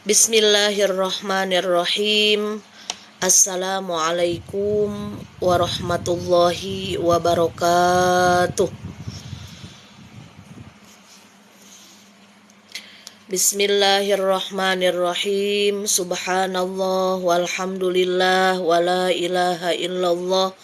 Bismillahirrahmanirrahim. Assalamualaikum warahmatullahi wabarakatuh. Bismillahirrahmanirrahim. Subhanallah walhamdulillah wala ilaha illallah.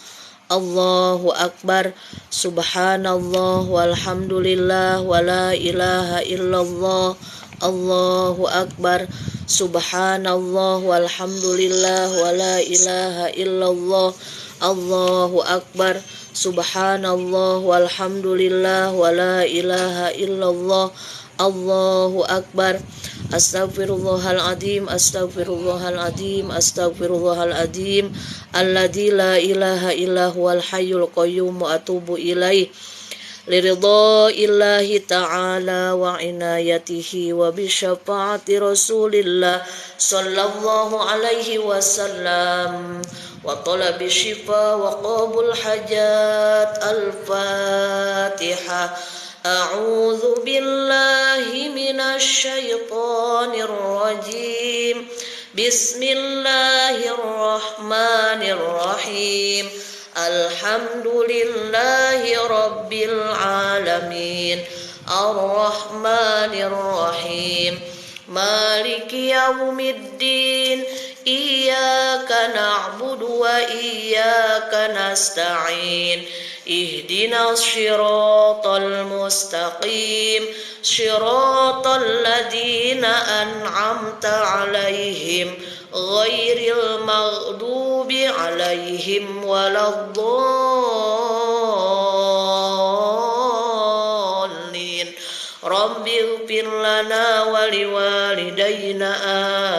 Allahu akbar. Subhanallah walhamdulillah wala ilaha illallah. Allahu akbar. Subhanallah walhamdulillah wala ilaha illallah. Allahu akbar. Subhanallah walhamdulillah wala ilaha illallah. Allahu akbar. Astaghfirullahaladzim, astaghfirullahaladzim, astaghfirullahaladzim. Alladzi la ilaha illa huwal hayyul qayyum wa atubu ilaih. Liridha illahi ta'ala wa inayatihi wa bisyafaati rasulillah sallallahu alaihi wasallam wa talabi syifa wa qabul hajat. Al-Fatihah. A'udzu billahi minasy syaithanir rajim. Bismillahirrahmanirrahim. Alhamdulillahi rabbil alamin. Ar-Rahmanir Rahim. Maliki yaumiddin. Iyyaka na'budu wa iyyaka nasta'in. Ihdinas siratal mustaqim. Siratal ladzina an'amta 'alaihim ghairil maghdubi 'alaihim waladdallin. Rabbighfir lana wa liwalidayna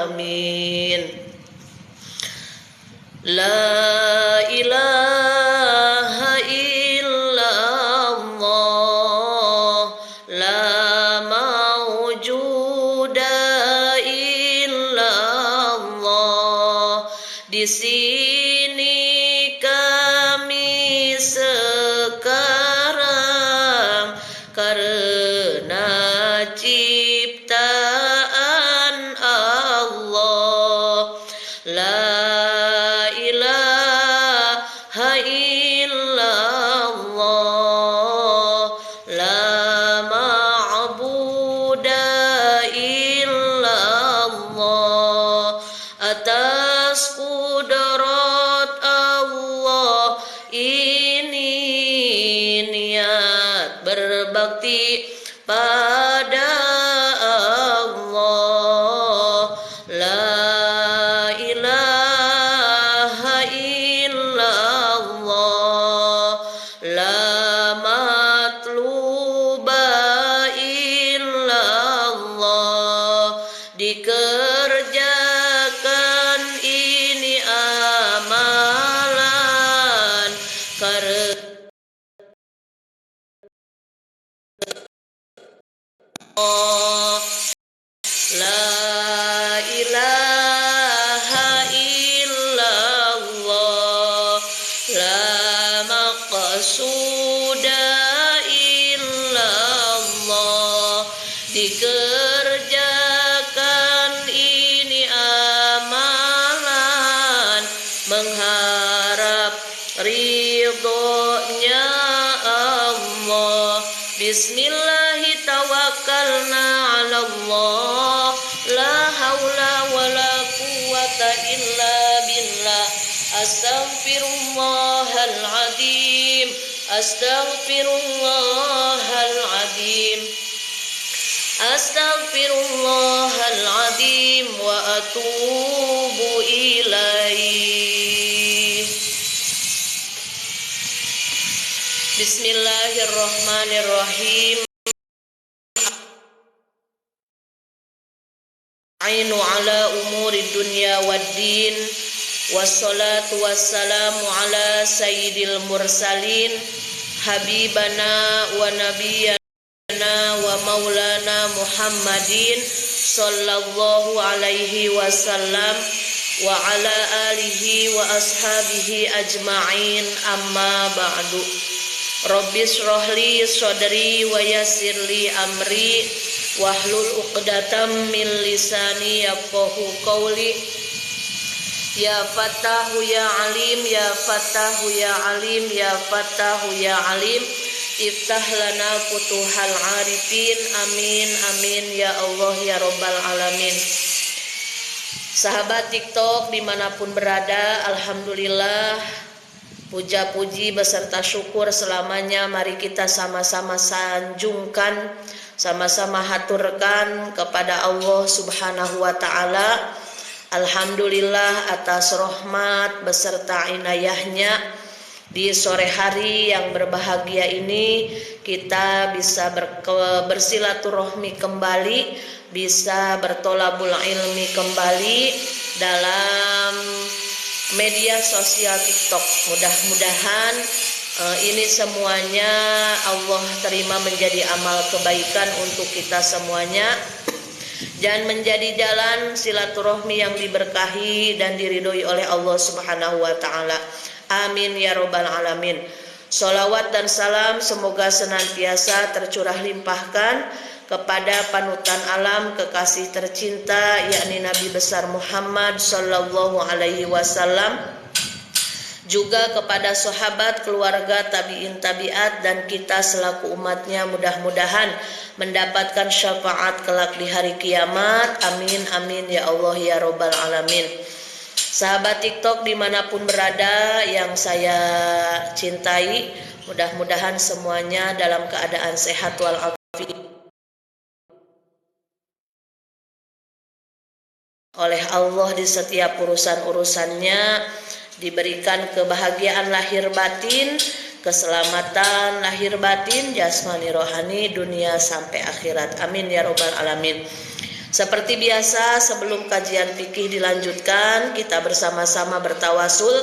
amin. La ilaha illallah, la mawjuda illallah. Di sini kami sekarang karena ciptaan Allah. La ilaha illallah, la ma'buda illallah. Atas kudrat Allah ini niat berbakti pada Allah. La ilaha illallah, la matluba illallah. Dikerjakan ini amalan karena la ilaha illallah, la maqsuda illallah. Dikerjakan ini amalan mengharap ridhonya Allah. Bismillahi tawakkalna 'ala Allah. La haula wala quwwata illa billah. Astaghfirullahal azim. Astaghfirullahal azim. Astaghfirullahal azim wa atubu ilaih. Bismillahirrahmanirrahim. Ainu ala umuri dunya waddin. Wassalatu wassalamu ala sayyidil mursalin. Habibana wa nabiyyana wa maulana Muhammadin sallallahu alaihi wasallam wa ala alihi wa ashabihi ajma'in. Amma ba'du. Rabbis rohli sodri wa yassirli amri wahlul 'uqdatam min lisani yafqahu qawli. Ya Fattahu ya Alim, ya Fattahu ya Alim, ya Fattahu ya Alim, iftah lana futuhal arifin. Amin amin ya Allah ya Rabbal alamin. Sahabat TikTok dimanapun berada, alhamdulillah, puja-puji beserta syukur selamanya mari kita sama-sama sanjungkan, sama-sama haturkan kepada Allah Subhanahu wa taala. Alhamdulillah atas rahmat beserta inayahnya di sore hari yang berbahagia ini kita bisa bersilaturahmi kembali, bisa bertolabul ilmi kembali dalam media sosial TikTok. Mudah-mudahan ini semuanya Allah terima menjadi amal kebaikan untuk kita semuanya dan menjadi jalan silaturahmi yang diberkahi dan diridhoi oleh Allah Subhanahu wa taala. Amin ya Rabbal alamin. Sholawat dan salam semoga senantiasa tercurah limpahkan kepada panutan alam kekasih tercinta yakni Nabi besar Muhammad sallallahu alaihi wasallam, juga kepada sahabat, keluarga, tabi'in, tabi'at, dan kita selaku umatnya mudah-mudahan mendapatkan syafaat kelak di hari kiamat. Amin amin ya Allah ya Rabbal alamin. Sahabat TikTok dimanapun berada yang saya cintai, mudah-mudahan semuanya dalam keadaan sehat walafiat oleh Allah di setiap urusan-urusannya, diberikan kebahagiaan lahir batin, keselamatan lahir batin, jasmani rohani, dunia sampai akhirat. Amin ya Rabbal alamin. Seperti biasa sebelum kajian fikih dilanjutkan, kita bersama-sama bertawasul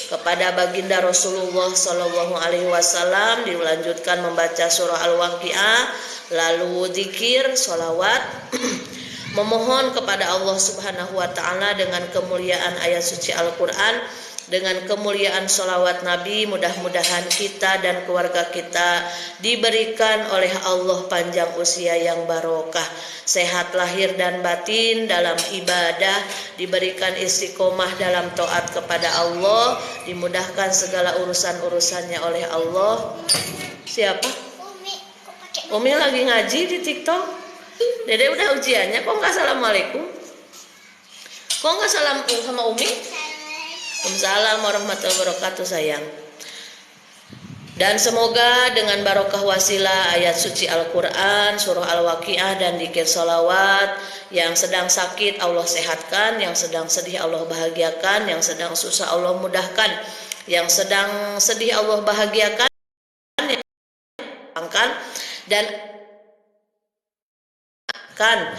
kepada baginda Rasulullah Shallallahu Alaihi Wasallam, dilanjutkan membaca surah Al-Waqiah, lalu zikir, sholawat, memohon kepada Allah Subhanahu Wa Taala dengan kemuliaan ayat suci Al-Quran, dengan kemuliaan sholawat Nabi, mudah-mudahan kita dan keluarga kita diberikan oleh Allah panjang usia yang barokah, sehat lahir dan batin dalam ibadah, diberikan istiqomah dalam taat kepada Allah, dimudahkan segala urusan-urusannya oleh Allah. Siapa? Umi lagi ngaji di TikTok. Dede udah ujiannya, kok nggak assalamualaikum? Kok nggak salam sama Umi? Waalaikumsalam warahmatullahi wabarakatuh sayang. Dan semoga dengan barokah wasilah ayat suci Al-Quran, surah Al-Waqiah dan dzikir sholawat, yang sedang sakit Allah sehatkan, yang sedang sedih Allah bahagiakan, yang sedang susah Allah mudahkan, yang sedang sedih Allah bahagiakan, dan kan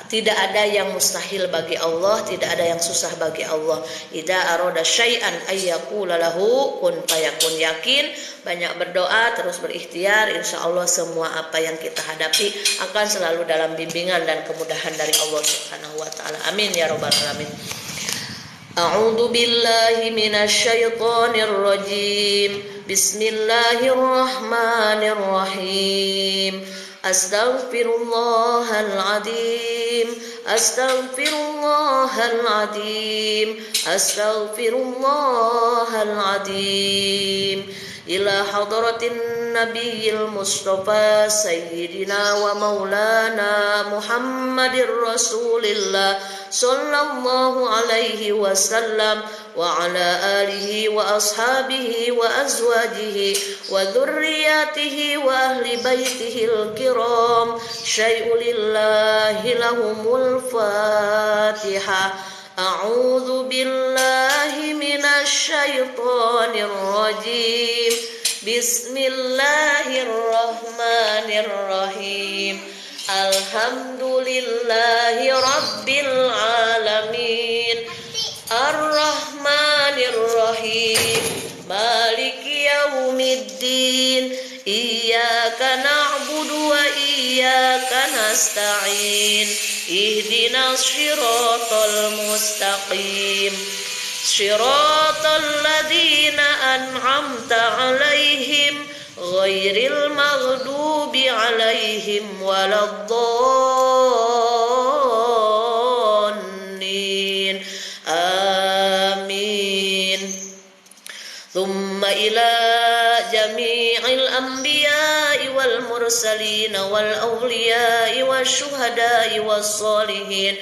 tidak ada yang mustahil bagi Allah, tidak ada yang susah bagi Allah. Idza arada syai'an ayyaqula lahu kun fayakun. Yakin, banyak berdoa, terus berikhtiar, insyaallah semua apa yang kita hadapi akan selalu dalam bimbingan dan kemudahan dari Allah Subhanahu wa taala. Amin ya rabbal alamin. A'udzu billahi minasy syaithanir rajim. Bismillahirrahmanirrahim. Astaghfirullahaladzim, astaghfirullahaladzim, astaghfirullahaladzim. Ila hadratin nabiyil mustafa sayyidina wa maulana Muhammadir Rasulillah sallallahu alaihi wasallam wa ala alihi wa ashabihi wa azwajihi wa dhurriyyatihi wa ahli baitihil kiram. Syai'ulillahi lahumul Fatihah. A'udzu billahi minasy syaithanir rajim. Bismillahirrahmanirrahim. Alhamdulillahi rabbil alamin. Ar-Rahmanir-Rahim. Maliki yaumiddin. Iyyaka na'budu wa iyyaka nasta'in. Ihdinas siratal mustaqim. Siratal ladzina an'amta 'alaihim ghairil maghdubi 'alaihim waladdallin. الأنبياء والمرسلين والأولياء والشهداء والصالحين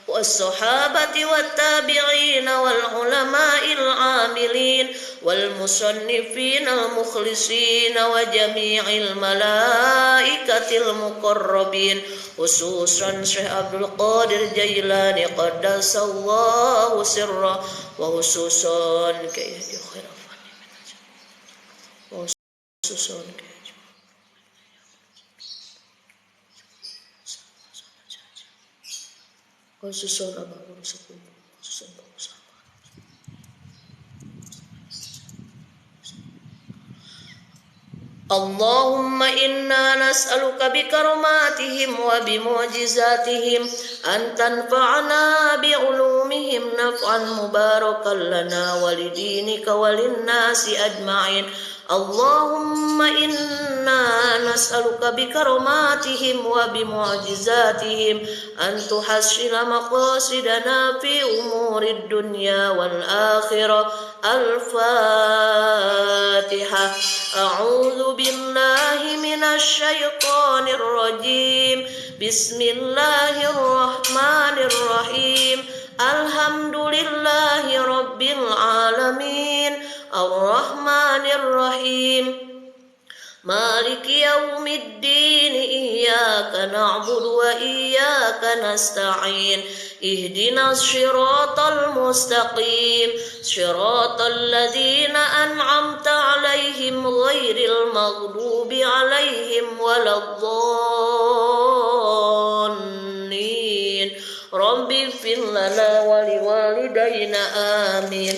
والصحابة والتابعين والعلماء العاملين والمصنفين المخلصين وجميع الملائكة المقربين خصوصا شيخ عبد القادر جيلاني قدس الله سره وخصوصا khususon abah urusan khususon pengusaha. Allahumma inna nas'aluka bikaromatihim wa bimu'jizatihim an tanfa'ana bi'ulumihim naf'an mubarakan lana walidinika walinnasi ajma'in. Allahumma inna nas'aluka bikaromatihim wa bimu'jizatihim an tuhassina maqasidana fi umurid dunya wal akhirah. Al-Fatihah. A'udzu billahi minasy syaithanir rajim. Bismillahirrahmanirrahim. Alhamdulillahi rabbil alamin. Ar-Rahmanir Rahim. Maliki yaumiddin. Iyyaka na'budu wa iyyaka nasta'in. Ihdinas siratal mustaqim. Siratal ladzina an'amta 'alaihim ghairil maghdubi 'alaihim waladdallin. Rabbi ighfir lana wa liwalidayna amin.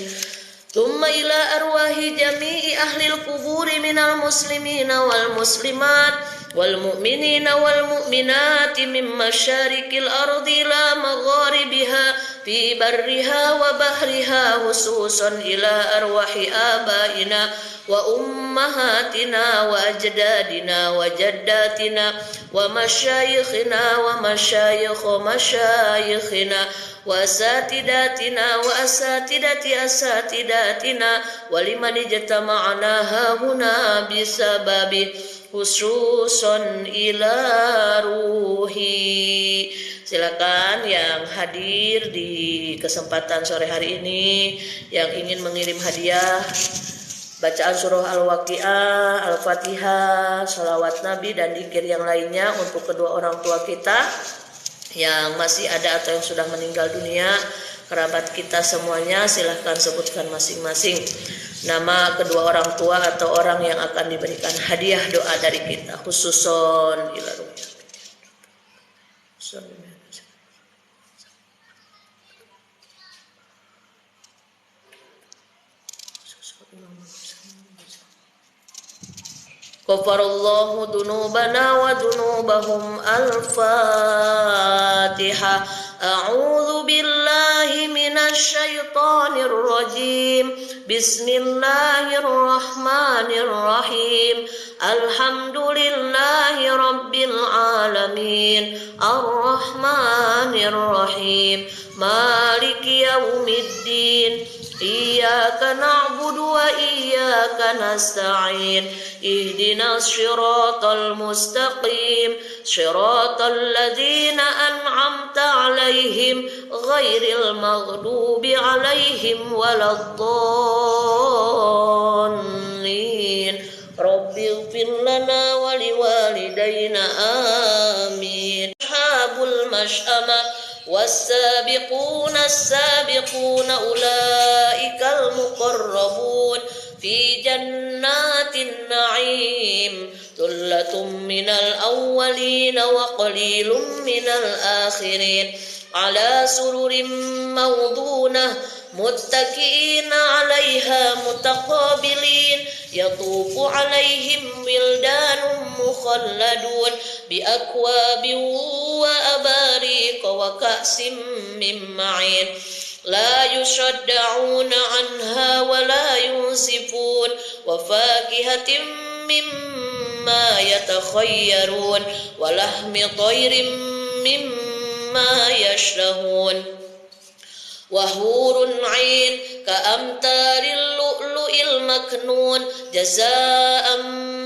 Thumma ila arwahi jami'i ahlil quburi minal muslimina wal muslimat wal mu'minina wal mu'minati min masyarikil ardi ila magharibiha fi barriha wa bahriha khususan ila arwahi abaina wa ummahatina wa ajdadina wa jaddatina wa masyayikhina wa masyayikh masyayikhina wa asatidatina wa asatidati asatidatina wa liman ijtama'ana hahuna bisababi khususon ila ruhi. Silakan yang hadir di kesempatan sore hari ini yang ingin mengirim hadiah bacaan surah Al-Waqiah, Al-Fatihah, salawat Nabi dan dzikir yang lainnya untuk kedua orang tua kita yang masih ada atau yang sudah meninggal dunia, kerabat kita semuanya, silahkan sebutkan masing-masing nama kedua orang tua atau orang yang akan diberikan hadiah doa dari kita khususon ila ruhi. Ghafarallahu dunubana wa dunubahum. Al-Fatihah. A'udzu billahi minasy syaithanir rajim. Bismillahirrahmanirrahim. Alhamdulillahi rabbil alamin. Ar-Rahmanir Rahim. Maliki yaumiddin. Iyyaka na'budu wa iyyaka nasta'in. Ihdinas siratal mustaqim. Siratal ladzina an'amta 'alaihim ghairil maghdubi 'alaihim waladdallin. Rabbi ighfir lana wa liwalidayna amin. Ashabul mash'amah والسابقون السابقون أولئك المقربون في جنات النعيم ثلة من الأولين وقليل من الآخرين على سرر موضونة متكئين عليها متقابلين يطوف عليهم ولدان مخلدون بأكواب وأباريق وكأس من معين لا يصدعون عنها ولا ينزفون وفاكهة مما يتخيرون ولحم طير مما يشتهون وحور عين كأمثال اللؤلؤ المكنون جزاء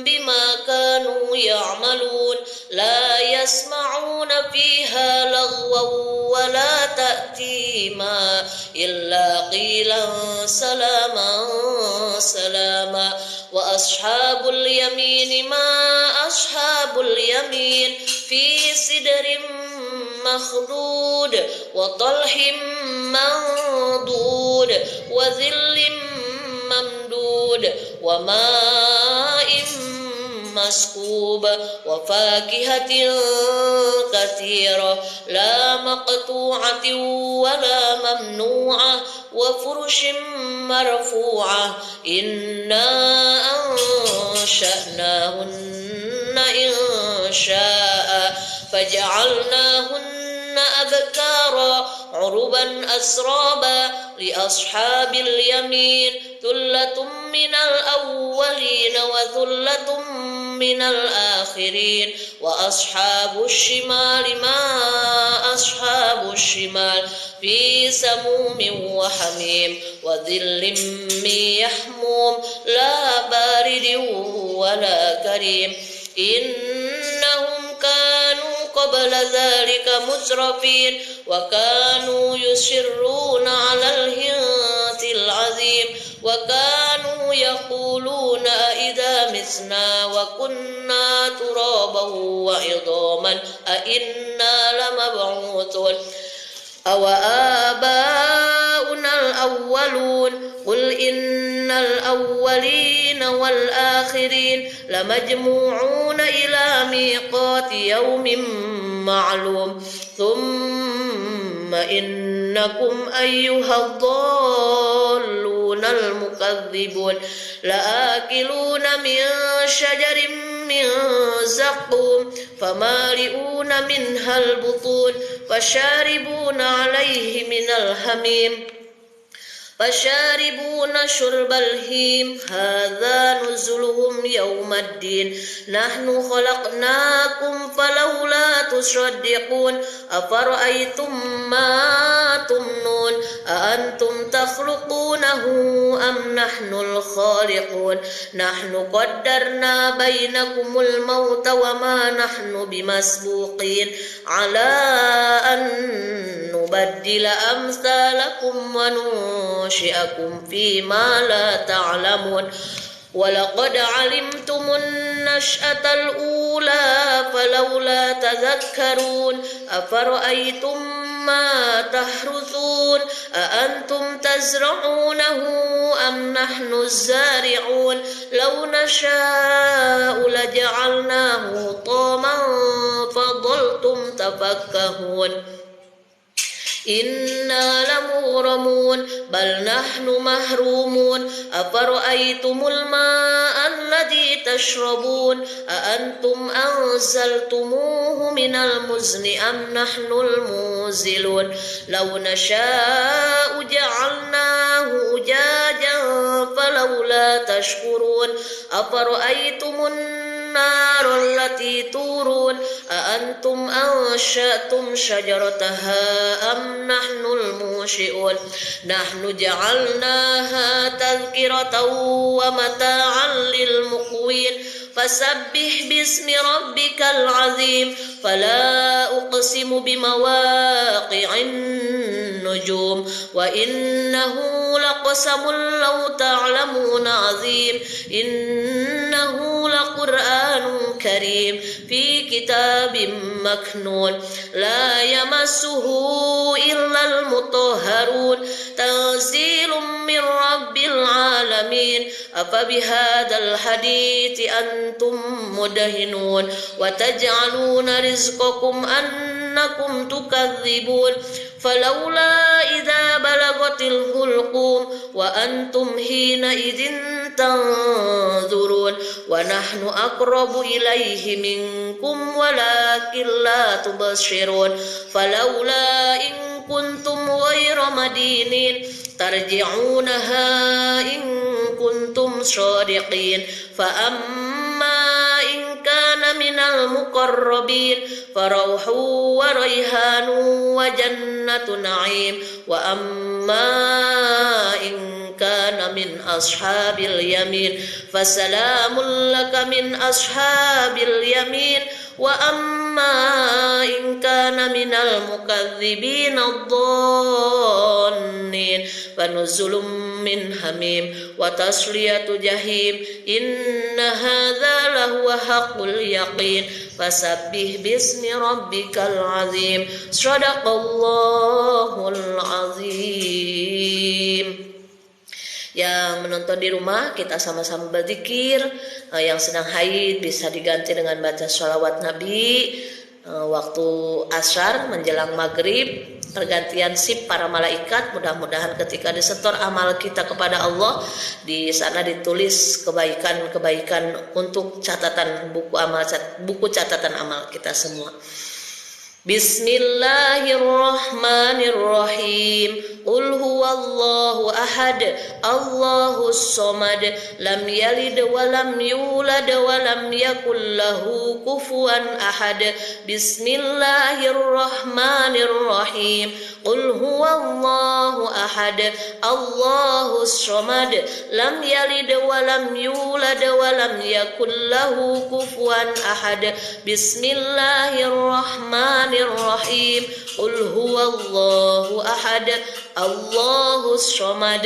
بما كانوا يعملون لا يسمعون فيها لغوا ولا تأثيما إلا قيلا سلاما سلاما وأصحاب اليمين ما أصحاب اليمين في سدر مخضود وطلح منضود وظل ممدود وماء مسكوب وفاكهة كثيرة لا مقطوعة ولا ممنوعة وفرش مرفوعة إنا أنشأناهن إنشاء فجعلناهن أبكارا عربا أسرابا لأصحاب اليمين ثلة من الأولين وثلة من الآخرين وأصحاب الشمال ما أصحاب الشمال في سموم وحميم وظل من يحموم لا بارد ولا كريم إنهم كانوا قبل ذلك مسرفين وكانوا يصرون على الحنث العظيم وكانوا يقولون أئذا متنا وكنا ترابا وعظاما أئنا لمبعوثون أو آباؤنا الأولون قل إن الأولين والآخرين لمجموعون إلى ميقات يوم معلوم ثم إنكم أيها الضالون المكذبون لآكلون من شجر من زقوم فمالئون منها البطون فشاربون عليه من الحميم فشاربون شرب الهيم هذا نزلهم يوم الدين نحن خلقناكم فلولا تصدقون أفرأيتم ما تمنون أأنتم تخلقونه أم نحن الخالقون نحن قدرنا بينكم الموت وما نحن بمسبوقين على أن نبدل أمثالكم وننشئكم فيما لا تعلمون ولقد علمتم النشأة الأولى فلولا تذكرون أفرأيتم ما تحرثون أأنتم تزرعونه أم نحن الزارعون لو نشاء لجعلناه طاما فظلتم تفكهون إنا لمغرمون بل نحن محرومون أفرأيتم الماء الذي تشربون أأنتم أنزلتموه من المزن أم نحن المنزلون لو نشاء جعلناه أجاجا فلولا تشكرون أفرأيتم النار التي تورون أأنتم أنشأتم شجرتها أم نحن المنشئون نحن جعلناها تذكرة ومتاعا للمقوين فسبح باسم ربك العظيم فلا أقسم بمواقع النجوم وإنه لقسم لو تعلمون عظيم إنه لقرآن كريم في كتاب مكنون لا يمسه إلا المطهرون تنزيل من رب العالمين أفبهذا الحديث أنتم مدهنون وتجعلون رزقكم أنكم تكذبون فلولا إذا بلغت الحلقوم وأنتم حينئذ تنظرون ونحن أقرب إليه منكم ولكن لا تبصرون فلولا إن كنتم غير مدينين ترجعونها إن كنتم صادقين فأما إن كان من المقربين فروح وريحان وجنة نعيم وأما إن كان من أصحاب اليمين فسلام لك من أصحاب اليمين وأما إن كان من المكذبين الضالين فنزل من حميم وتصلية جحيم إن هذا لهو حق اليقين فسبح باسم ربك العظيم صدق الله العظيم. Yang menonton di rumah, kita sama-sama berzikir. Yang sedang haid bisa diganti dengan baca sholawat Nabi. Waktu asyar menjelang maghrib, pergantian sip para malaikat. Mudah-mudahan ketika disetor amal kita kepada Allah, di sana ditulis kebaikan-kebaikan untuk catatan buku catatan amal kita semua. Bismillahirrahmanirrahim. Qul huwallahu ahad, Allahus samad, lam yalid wa lam yulad wa lam yakul lahu kufuwan ahad. Bismillahirrahmanirrahim. Qul huwallahu ahad, Allahus samad, lam yalid wa lam yulad wa lam yakul lahu kufuwan ahad. Bismillahirrahmanirrahim. Qul huwallahu ahad, Allahus samad,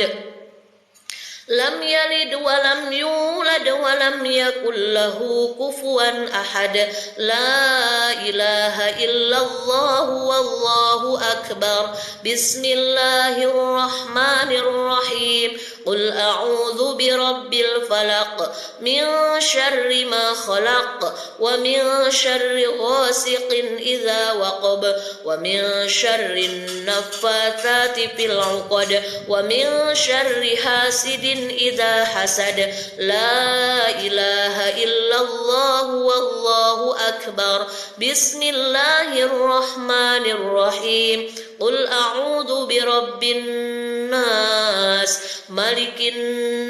lam yalid wa lam yulad wa lam yakul lahu kufuwan ahad. La ilaha illallah wallahu akbar. Bismillahirrahmanirrahim. Qul a'udzu birabbil falaq min syarri ma khalaq wa min syarri ghasiqin idza waqab wa min syarrin naffatsati fil 'uqad wa min syarri hasidin idza hasad. La ilaha illallah wallahu akbar. Bismillahirrahmanirrahim. Qul a'udzu birabbin nas malikin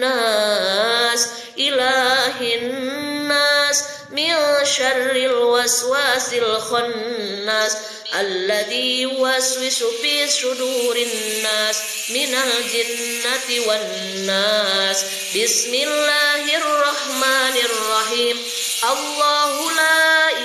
nas ilahin nas min syarril waswasil khannas alladzi yuwaswisu fi sudurin nas minal jinnati wan nas. Bismillahirrahmanirrahim. Allahu la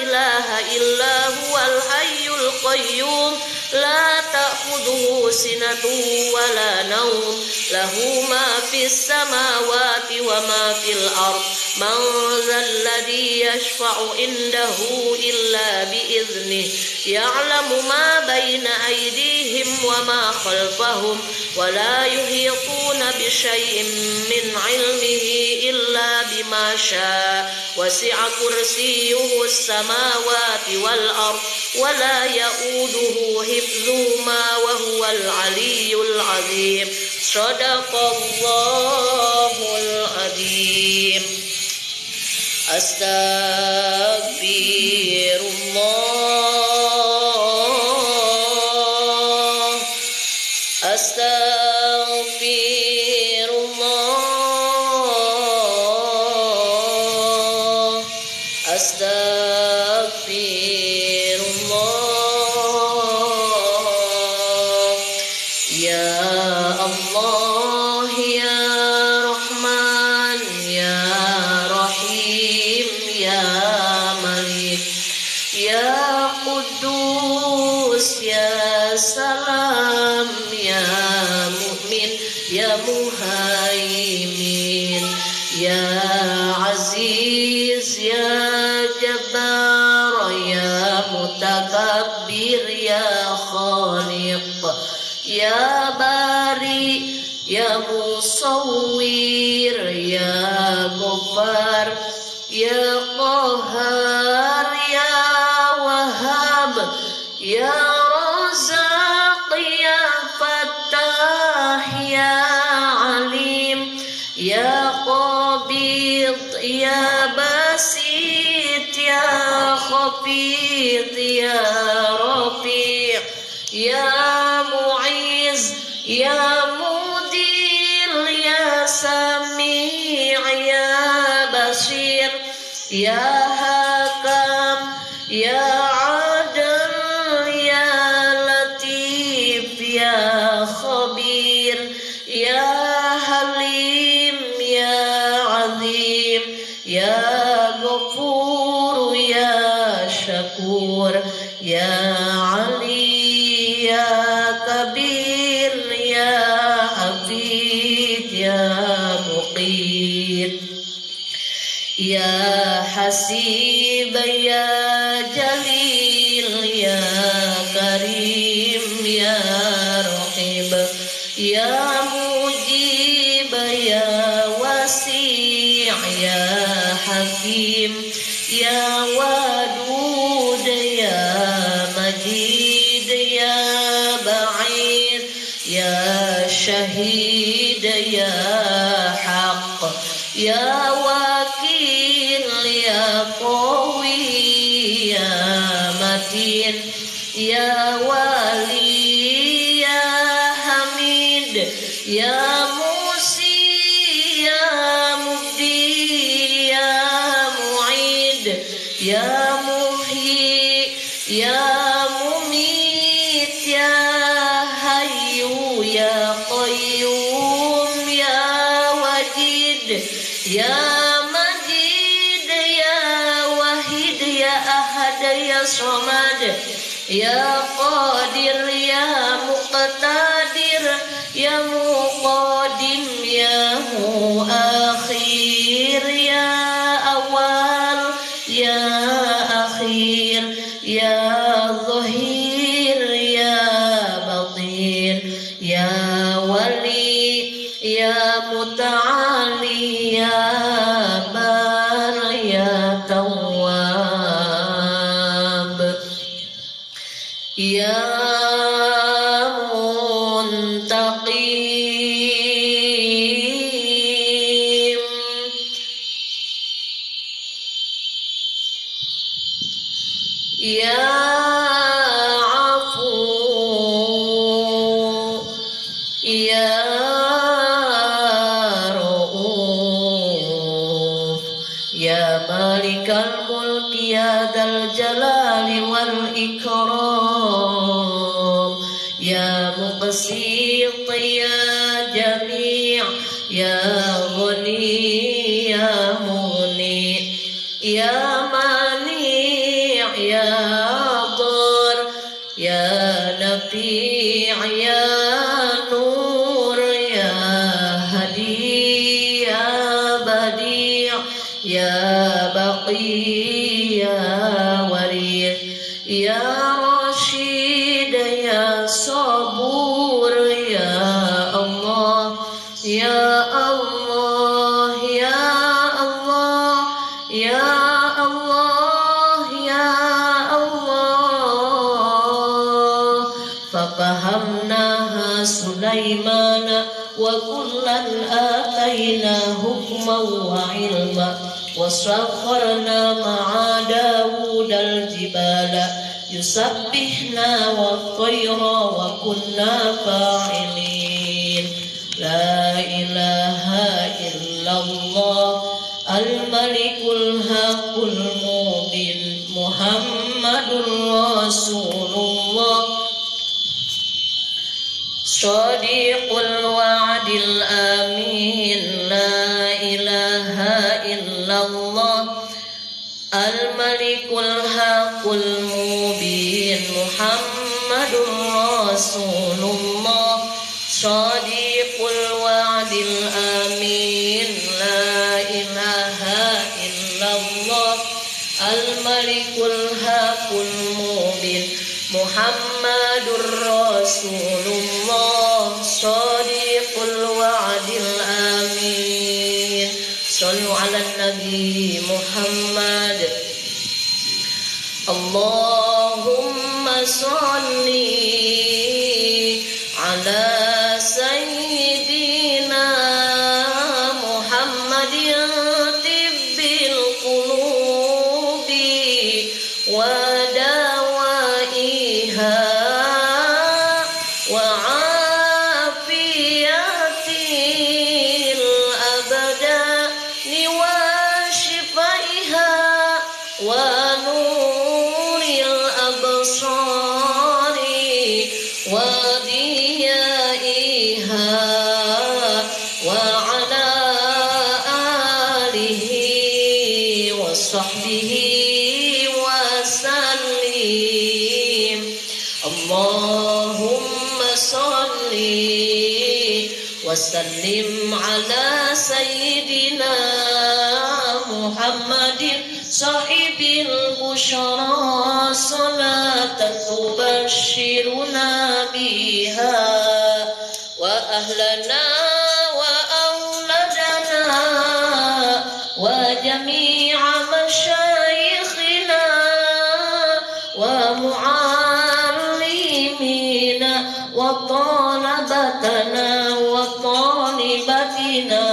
ilaha illa huwal hayyul qayyum la ta'khudhuhu sinatun wa la nawm lahu ma fis samawati wa ma fil ard. Man dzalladzi yashfa'u indahu illa bi idznih ya'lamu ma baina aydihim wa ma khalfahum wa la yuhituna bi syai'in min 'ilmihi illa bima syaa. Wasi'a kursiyyuhus samawati wal ard wa la ya'uduhu hifdzuhuma wa huwal 'aliyyul 'azim. Shadaqallahul 'azim. Astaghfirullah, astaghfirullah, astaghfirullah. Ya Allah, ya Rahman, ya Rahim, ya Malik, ya Quddus, ya Salam, ya Mu'min, ya Muhaimin, ya Aziz, ya Jabbar, ya Mutakabbir, ya Khaliq, ya Bari, ya Musawwir, ya Ghaffar, ya Qahhar, ya Wahhab, ya Razzaq, ya Fattah, ya Alim, ya Qabid, ya Basit, ya Khafid, ya Rafi', ya Mu'iz, ya Mudil, ya Sami', ya Basir, ya Hakam, ya Adil, ya Latif, ya Khabir, ya Halim, ya Azim, ya Ghafur, ya Syakur, ya Ali, ya Kabir, ya Hafid, ya Muqit, ya Hasib, ya Jalil, ya Karim, ya Rahim, ya Mujib, ya Wasi', ya Hakim, ya Wadud, ya Majid, ya Ba'id, ya Syahid, ya Haq, ya Wakil, ya Qawi, ya Matin, ya Wali, ya Hamid, ya Musi, ya Mubdi, ya Mu'id, ya Muhyi, ya Mumit, ya Hayyu, ya Qayyum, ya Wajid, ya Majid, ya Wahid, ya Ahad, ya Samad, ya Qadir, ya Muqtadir, ya Muqadim, ya Muakhir, ya Awal, ya Akhir, ya Zahir, ya Batin, ya Wali, ya Muta'ali, ya Bar, ya Tawwab, ya Muntaqim, ya Afu, ya Ra'uf, ya Malikal Mulk, ya Dzal Jalali wal Ikram, ya Muqsit, ya Jami', ya Ghani, ya Mughni, ya Mani', ya Dar, ya Nafi', ya Nur, ya Hadi, ya Badi', ya Baqi, ya Warith, ya Rashid, ya Sabur, ya Allah, ya Allah, ya Allah, ya Allah, ya Allah. Fafahamnaha Sulaimana wa kullan atayna hukman wa ilma wa sakharna ma'a Dawud al-jibala yusabbihna wa tayra wa kunna fa'ilin. La ilaha illallah al-malikul haqqul mubin Muhammadur Rasulullah Shadiqul wa'dil amin. La ilaha illallah al-malikul haqqul mubin Muhammadur Rasulullah Shadiqul wa'dil amin. La ilaha illallah al-malikul haqqul mubin Muhammadur Rasulullah Shadiqul wa'dil amin. Sallu ala Nabi Muhammad. Allahumma salli ala Sayyidina Muhammadin tibbil qulubi wa dawaiha wa afiyatil abdani wa shifaiha wa nur وضيائها وعلى آله وصحبه وسلم اللهم صل وسلم على سيدنا محمد صاحب البشرى صلاة تبشرنا بها وأهلنا وأولادنا وجميع مشايخنا ومعلمينا وطلبتنا وطالباتنا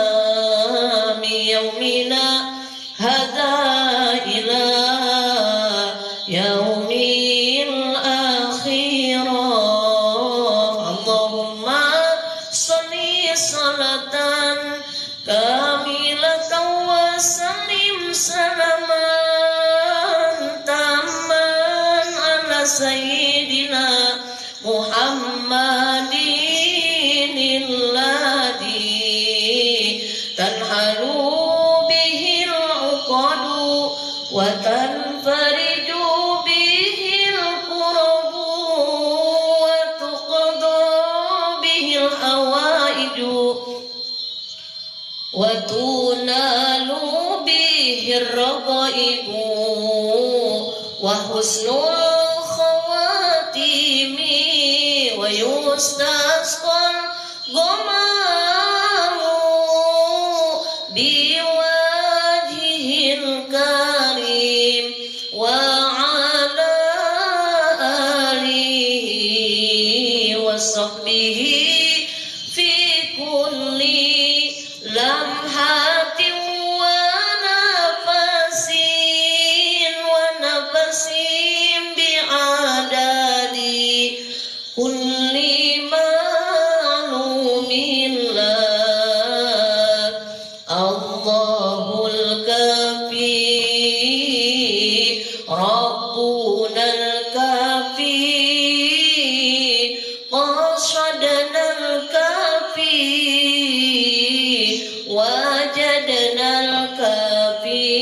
من يومنا هذا إلى يوم الآخرة اللهم صل صلاة كاملة وسلم سلاما تاما على سيدنا محمد الذي تنحل به العقد وتنفرج به الكرب وتقضى به الحوائج وتنال به الرغائب وحسن الخواتيم ويستسقى الغمام بوجهه الكريم وعلى آله وصحبه في كل لمحة ونفس بعدد كل معلوم لك الله الكافي ربنا الكافي قصدنا الكافي وجدنا الكافي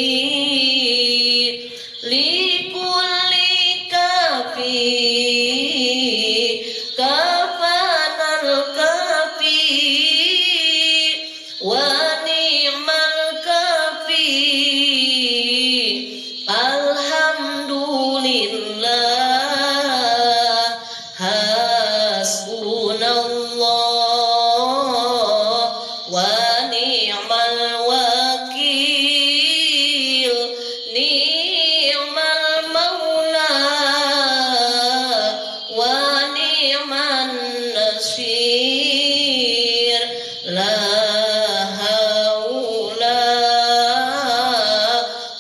لكل كافي كفانا الكافي ونعم الكافي الحمد لله حسبنا الله ونعم الوكيل نعم المولى ونعم النصير لا حول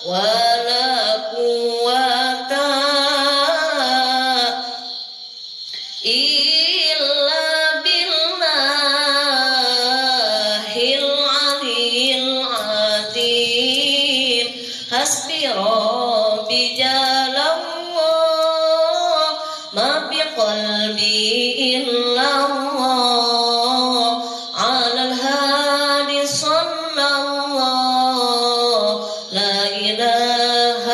ولا قوة إلا بالله العلي العظيم حسبي ربي جل الله ما بقلبي إلا الله على الهادي صلى الله لا إله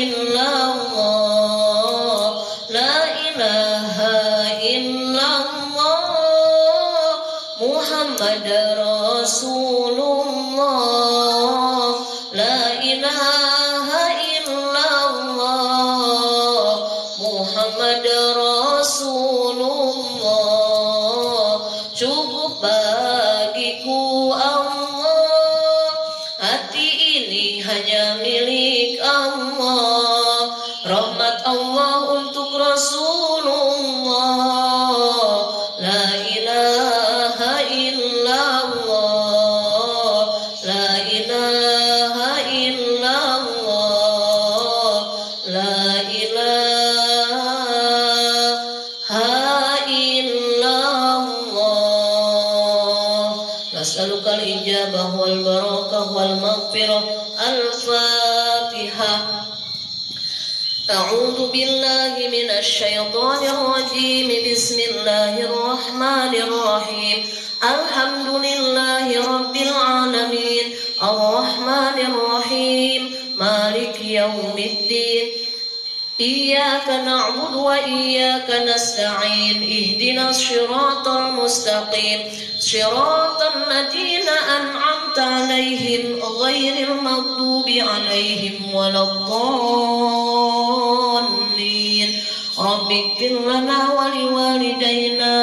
إلا الله لا إله إلا الله محمد رسول الله لا إله إلا الله محمد رسول الله cukup bagiku Allah hati ini hanya milik Allah rahmat Allah untuk Rasulullah la ilaha illallah la ilaha illallah la ilaha illallah nas'alukal ijabah wal barakah wal maghfirah al-fatihah A'udzu billahi minasyaitonir rajim. Bismillahirrahmanirrahim. Alhamdulillahi rabbil alamin. Arrahmanir rahim. Maliki yaumiddin. Iyyaka na'budu wa iyyaka nasta'in. Ihdinas siratal mustaqim. Siratal ladzina an'amta 'alaihim ghairil maghdubi 'alaihim waladdallin. Rabbighfir lana wa liwalidayna.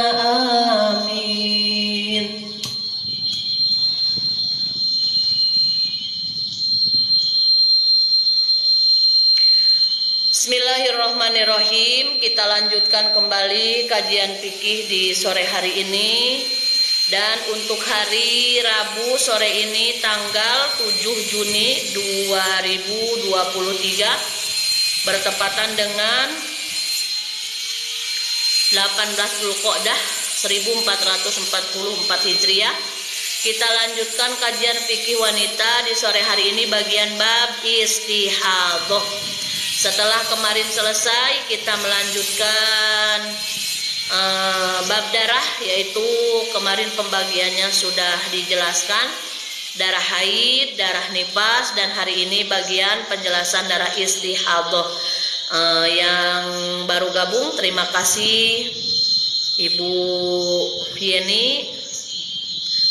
Amin. Bismillahirrahmanirrahim. Kita lanjutkan kembali kajian fikih di sore hari ini. Dan untuk hari Rabu sore ini tanggal 7 Juni 2023 bertepatan dengan 18 Dzulqa'dah 1444 Hijriah. Kita lanjutkan kajian fikih wanita di sore hari ini bagian bab istihadhah. Setelah kemarin selesai, kita melanjutkan bab darah, yaitu kemarin pembagiannya sudah dijelaskan. Darah haid, darah nifas, dan hari ini bagian penjelasan darah istihadhah. Yang baru gabung, terima kasih Ibu Yeni.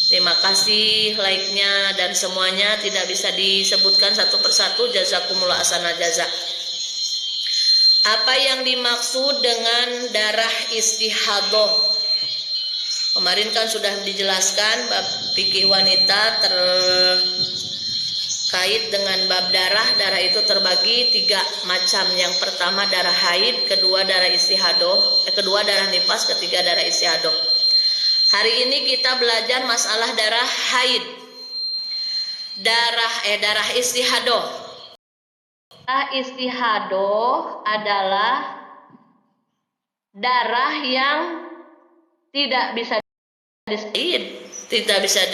Terima kasih like-nya dan semuanya tidak bisa disebutkan satu persatu. Jazakumullah ahsanal jaza. Apa yang dimaksud dengan darah istihadhah? Kemarin kan sudah dijelaskan bab fikih wanita terkait dengan bab darah. Darah itu terbagi 3 macam. Yang pertama darah haid, kedua darah istihadhah, kedua darah nifas, ketiga darah istihadhah. Hari ini kita belajar masalah darah haid. Darah istihadhah. Istihadhah adalah darah yang tidak bisa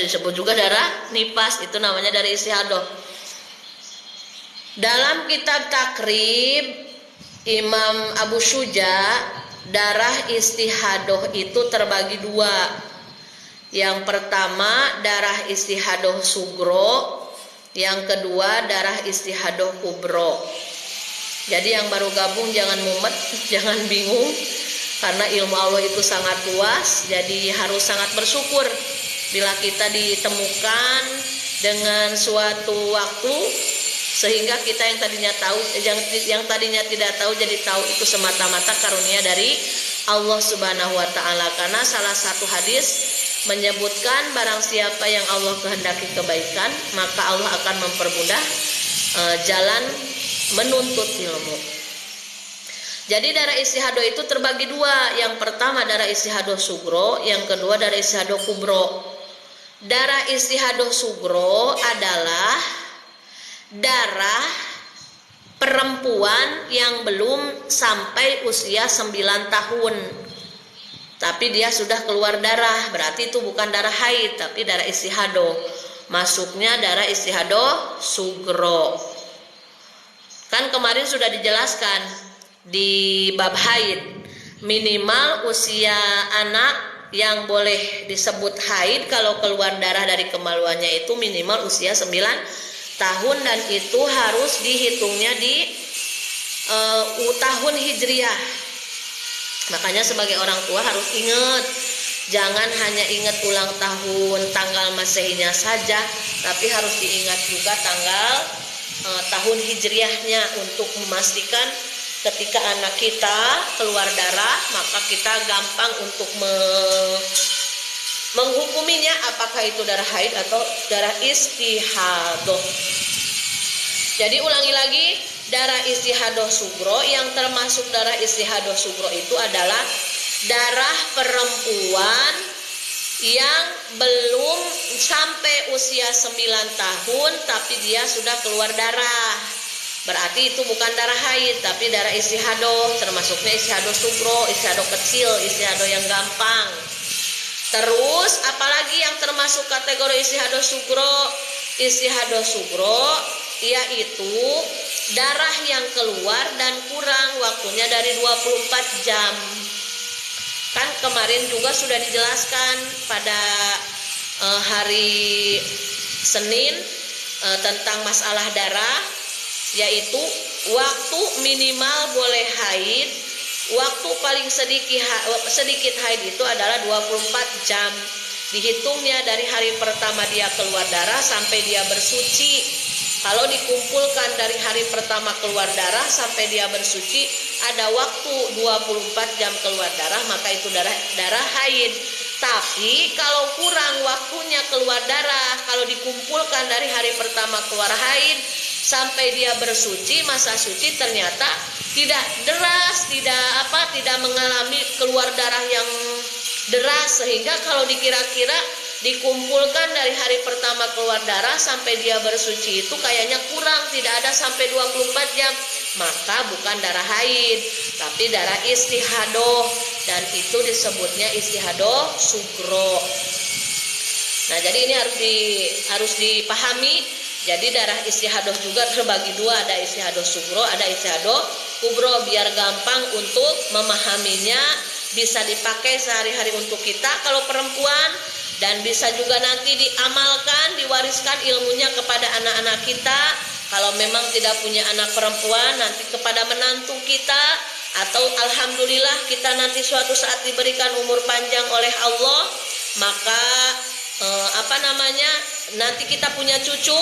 disebut juga darah nifas, itu namanya darah istihadhah. Dalam kitab Takrib Imam Abu Syuja, darah istihadhah itu terbagi 2. Yang pertama darah istihadhah sugro, yang kedua darah istihadhah kubro. Jadi yang baru gabung jangan mumet, jangan bingung, karena ilmu Allah itu sangat luas. Jadi harus sangat bersyukur bila kita ditemukan dengan suatu waktu, sehingga kita yang tadinya tahu, yang tadinya tidak tahu jadi tahu. Itu semata-mata karunia dari Allah Subhanahu wa Ta'ala. Karena salah satu hadis menyebutkan barang siapa yang Allah kehendaki kebaikan, maka Allah akan mempermudah jalan menuntut ilmu. Jadi darah istihadhah itu terbagi 2. Yang pertama darah istihadhah sugro, yang kedua darah istihadhah kubro. Darah istihadhah sugro adalah darah perempuan yang belum sampai usia 9 tahun. Tapi dia sudah keluar darah, berarti itu bukan darah haid, tapi darah istihadhah. Masuknya darah istihadhah sugro. Kan kemarin sudah dijelaskan di bab haid, minimal usia anak yang boleh disebut haid kalau keluar darah dari kemaluannya itu minimal usia 9 tahun, dan itu harus dihitungnya di tahun hijriah. Makanya sebagai orang tua harus ingat, jangan hanya ingat ulang tahun tanggal masehinya saja, tapi harus diingat juga tanggal tahun hijriahnya untuk memastikan ketika anak kita keluar darah, maka kita gampang untuk menghukuminya apakah itu darah haid atau darah istihadhah. Jadi ulangi lagi, darah istihadhah sugro, yang termasuk darah istihadhah sugro itu adalah darah perempuan yang belum sampai usia 9 tahun tapi dia sudah keluar darah. Berarti itu bukan darah haid tapi darah istihadhah, termasuknya istihadhah sugro, istihadhah kecil, istihadhah yang gampang. Terus apalagi yang termasuk kategori istihadhah sugro? Istihadhah sugro yaitu darah yang keluar dan kurang waktunya dari 24 jam. Kan kemarin juga sudah dijelaskan pada hari Senin tentang masalah darah, yaitu waktu minimal boleh haid, waktu paling sedikit haid itu adalah 24 jam. Dihitungnya dari hari pertama dia keluar darah sampai dia bersuci. Kalau dikumpulkan dari hari pertama keluar darah sampai dia bersuci, ada waktu 24 jam keluar darah, maka itu darah haid. Tapi kalau kurang waktunya keluar darah, kalau dikumpulkan dari hari pertama keluar haid sampai dia bersuci, masa suci ternyata tidak deras, tidak mengalami keluar darah yang deras, sehingga kalau dikira-kira dikumpulkan dari hari pertama keluar darah sampai dia bersuci itu kayaknya kurang, tidak ada sampai 24 jam, maka bukan darah haid tapi darah istihadoh, dan itu disebutnya istihadoh sugro. Nah, jadi ini harus dipahami. Jadi darah istihadoh juga terbagi dua, ada istihadoh sugro, ada istihadoh kubro, biar gampang untuk memahaminya, bisa dipakai sehari-hari untuk kita kalau perempuan, dan bisa juga nanti diamalkan, diwariskan ilmunya kepada anak-anak kita. Kalau memang tidak punya anak perempuan, nanti kepada menantu kita, atau alhamdulillah kita nanti suatu saat diberikan umur panjang oleh Allah, maka nanti kita punya cucu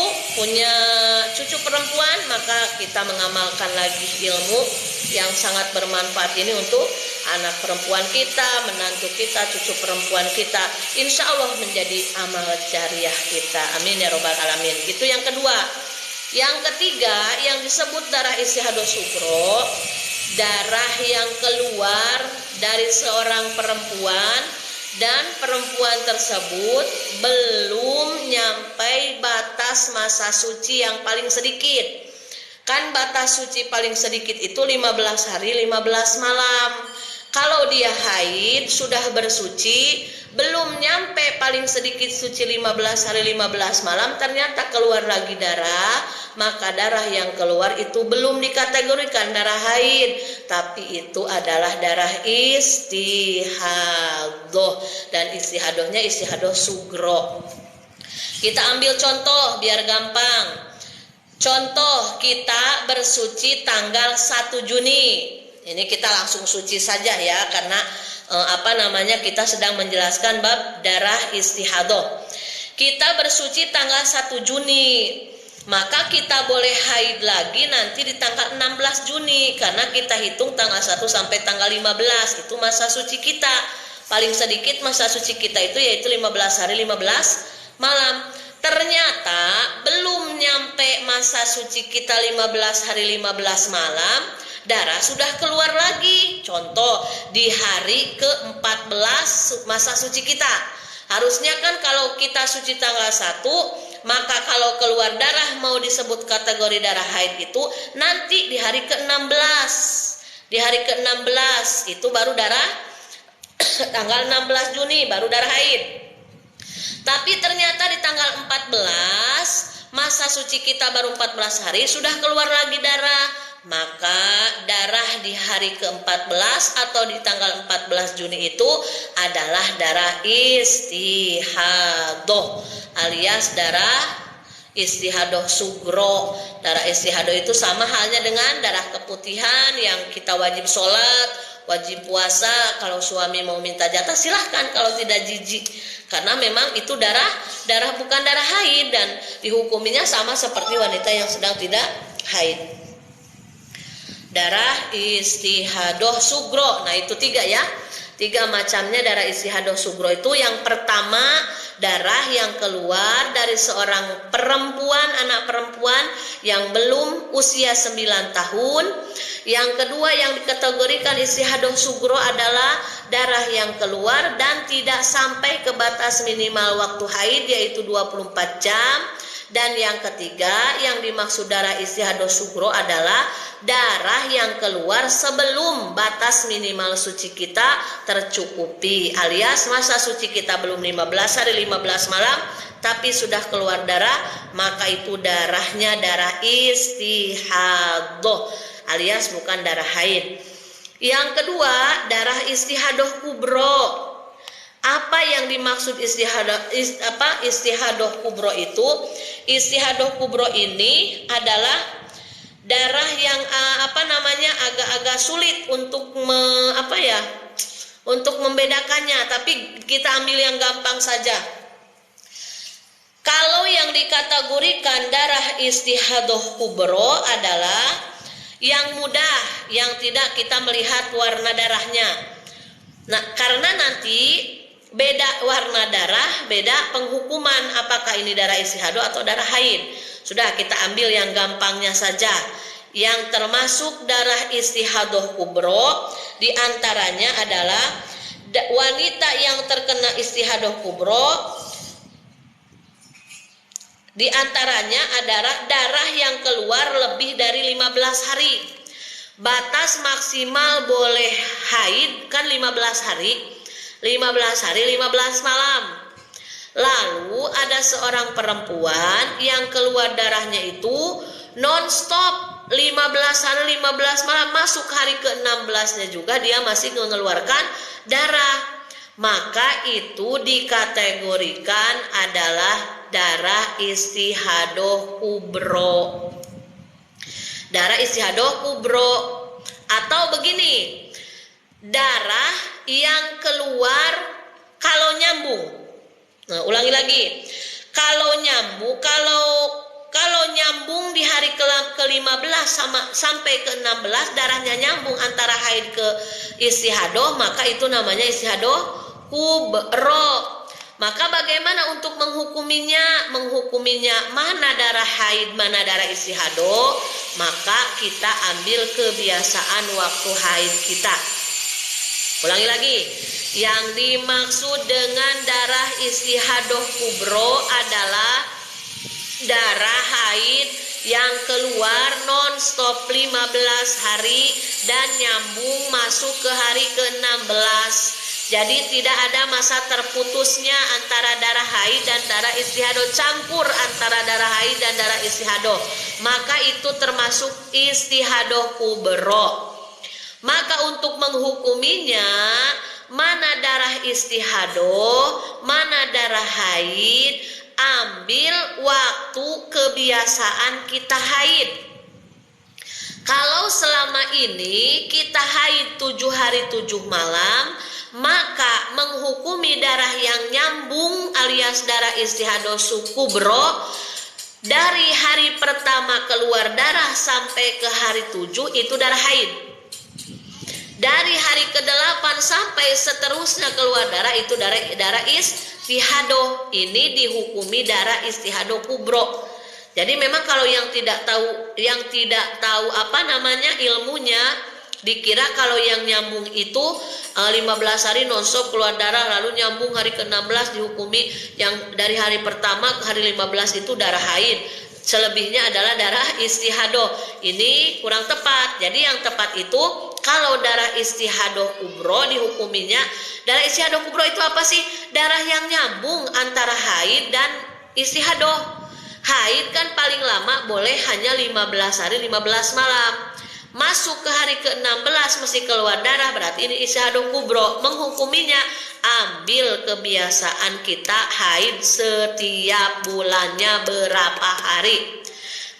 perempuan, maka kita mengamalkan lagi ilmu yang sangat bermanfaat ini untuk anak perempuan kita, menantu kita, cucu perempuan kita, insya Allah menjadi amal jariah kita. Amin ya robbal alamin. Gitu yang kedua. Yang ketiga yang disebut darah istihadoh sugro, darah yang keluar dari seorang perempuan dan perempuan tersebut belum nyampai batas masa suci yang paling sedikit. Kan batas suci paling sedikit itu 15 hari 15 malam. Kalau dia haid sudah bersuci, belum nyampe paling sedikit suci 15 hari 15 malam, ternyata keluar lagi darah, maka darah yang keluar itu belum dikategorikan darah haid, tapi itu adalah darah istihadoh, dan istihadohnya istihadoh sugro. Kita ambil contoh biar gampang. Contoh, kita bersuci tanggal 1 Juni. Ini kita langsung suci saja ya, karena kita sedang menjelaskan bab darah istihadoh. Kita bersuci tanggal 1 Juni, maka kita boleh haid lagi nanti di tanggal 16 Juni, karena kita hitung tanggal 1 sampai tanggal 15, itu masa suci kita. Paling sedikit masa suci kita itu yaitu 15 hari 15 malam. Ternyata belum nyampe masa suci kita 15 hari 15 malam, darah sudah keluar lagi. Contoh, di hari ke-14 masa suci kita. Harusnya kan kalau kita suci tanggal 1, maka kalau keluar darah mau disebut kategori darah haid itu nanti di hari ke-16. Di hari ke-16 itu baru darah tanggal 16 Juni baru darah haid. Tapi ternyata di tanggal 14 masa suci kita baru 14 hari sudah keluar lagi darah, maka darah di hari ke-14 atau di tanggal 14 Juni itu adalah darah istihadoh alias darah istihadoh sugro. Darah istihadoh itu sama halnya dengan darah keputihan yang kita wajib sholat, wajib puasa. Kalau suami mau minta jatah silahkan, kalau tidak jijik, karena memang itu darah bukan darah haid, dan dihukuminya sama seperti wanita yang sedang tidak haid. Darah istihadoh sugro, nah itu 3 ya, 3 macamnya darah istihadoh sugro itu. Yang pertama, darah yang keluar dari seorang perempuan, anak perempuan yang belum usia 9 tahun. Yang kedua yang dikategorikan istihadoh sugro adalah darah yang keluar dan tidak sampai ke batas minimal waktu haid yaitu 24 jam. Dan yang ketiga, yang dimaksud darah istihadah sugro adalah darah yang keluar sebelum batas minimal suci kita tercukupi, alias masa suci kita belum 15 hari 15 malam tapi sudah keluar darah, maka itu darahnya darah istihadah alias bukan darah haid. Yang kedua, darah istihadah kubro. Apa yang dimaksud istihadah kubro itu? Istihadah kubro ini adalah darah yang agak-agak sulit untuk untuk membedakannya, tapi kita ambil yang gampang saja. Kalau yang dikategorikan darah istihadah kubro adalah yang mudah, yang tidak kita melihat warna darahnya. Nah, karena nanti beda warna darah, beda penghukuman apakah ini darah istihadah atau darah haid. Sudah, kita ambil yang gampangnya saja. Yang termasuk darah istihadah kubro diantaranya adalah wanita yang terkena istihadah kubro, diantaranya adalah darah yang keluar lebih dari 15 hari. Batas maksimal boleh haid kan 15 hari. 15 hari 15 malam. Lalu ada seorang perempuan yang keluar darahnya itu non-stop 15 hari 15 malam, masuk hari ke-16-nya juga dia masih mengeluarkan darah. Maka itu dikategorikan adalah darah istihadah kubro. Darah istihadah kubro. Atau begini, darah yang keluar kalau nyambung. Nah, ulangi lagi. Kalau nyambung di hari ke-15 sampai ke-16 darahnya nyambung antara haid ke istihadah, maka itu namanya istihadah kubro. Maka bagaimana untuk menghukuminya? Mana darah haid, mana darah istihadah? Maka kita ambil kebiasaan waktu haid kita. Ulangi lagi. Yang dimaksud dengan darah istihadah kubro adalah darah haid yang keluar non-stop 15 hari dan nyambung masuk ke hari ke-16. Jadi tidak ada masa terputusnya antara darah haid dan darah istihadah, campur antara darah haid dan darah istihadah. Maka itu termasuk istihadah kubro. Maka untuk menghukuminya, mana darah istihadah, mana darah haid, ambil waktu kebiasaan kita haid. Kalau selama ini kita haid 7 hari 7 malam, maka menghukumi darah yang nyambung alias darah istihadah kubro, dari hari pertama keluar darah sampai ke hari 7 itu darah haid. Dari hari ke-8 sampai seterusnya keluar darah itu darah istihadah. Ini dihukumi darah istihadah kubro. Jadi memang kalau yang tidak tahu ilmunya, dikira kalau yang nyambung itu 15 hari nonstop keluar darah, lalu nyambung hari ke-16 dihukumi yang dari hari pertama ke hari 15 itu darah haid. Selebihnya adalah darah istihadah. Ini kurang tepat. Jadi yang tepat itu kalau darah istihadah kubro dihukuminya, darah istihadah kubro itu apa sih? Darah yang nyambung antara haid dan istihadah. Haid kan paling lama boleh hanya 15 hari 15 malam. Masuk ke hari ke-16 mesti keluar darah, berarti ini istihadah kubro. Menghukuminya, ambil kebiasaan kita haid setiap bulannya berapa hari.